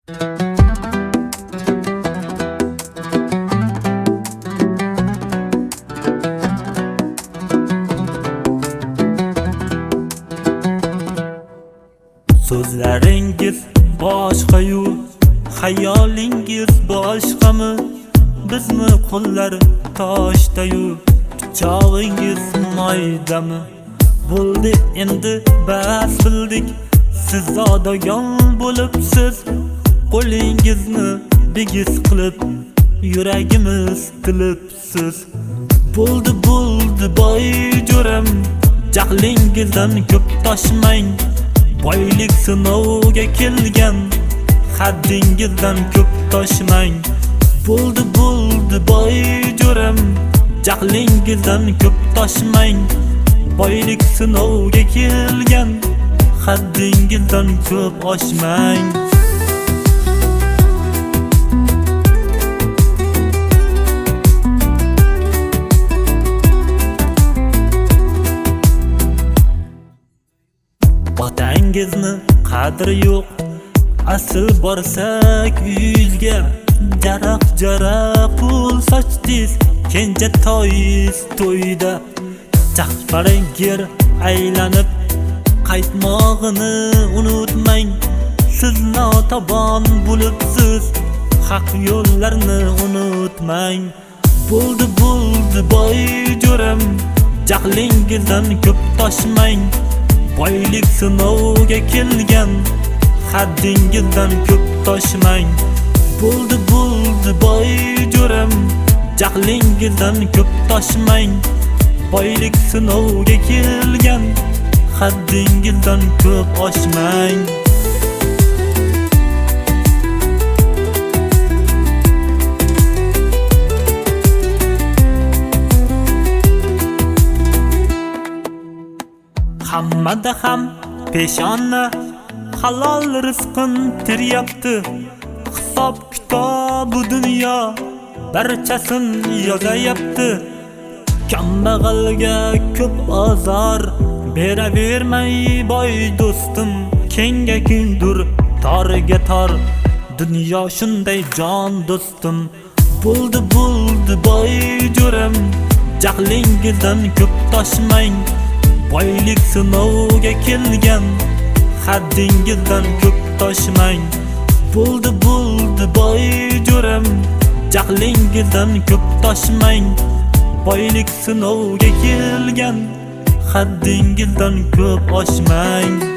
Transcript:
So'zlaringiz boshqa-yu, xayolingiz boshqami? Bizmi qo'llar toshda-yu, pichog'ingiz maydami? Bo'ldi endi bas bildik, siz zodagon bo'libsiz. Qo'lingizni bigiz qilib, yuragimiz tilibsiz. Bo'ldi boy jo'ram, jahllingizdan ko'p toshmang. Boylik sinovga kelgan, haddingizdan ko'p toshmang. Bo'ldi boy jo'ram, jahllingizdan ko'p toshmang. Boylik sinovga kelgan, haddingizdan ko'p oshmang. Otangizni qadri yo'q, asl borsak uyingizga. Jaraq pul sochdingiz, kenja toyiz to'yda. Chaqfaringir aylanib, qaytmog'ini unutmang. Siz notobon bo'libsiz, haq yo'llarni unutmang. Bo'ldi boy jo'ram, jahlingizdan ko'p toshmang. Boylik sinovga kelgan, haddingizdan ko'p toshmang. Bo'ldi boy jo'ram, jahlingizdan ko'p toshmang. Boylik sinovga kelgan, haddingizdan ko'p oshmang. Hammada ham peshona halol rizqin teryapti. Hisob kitob bu dunyo barchasin yozayapti. Kambag'alga ko'p azor beravermay boy do'stim. Kenga kengdur, torga tor, dunyo shunday jon do'stim. Bo'ldi boy jo'ram, jahlingizdan ko'p toshmang. Boylik sinovga kelgan, haddingizdan ko'p toshmang. Bo'ldi boy jo'ram, jahlingizdan ko'p toshmang. Boylik sinovga kelgan, haddingizdan ko'p oshmang.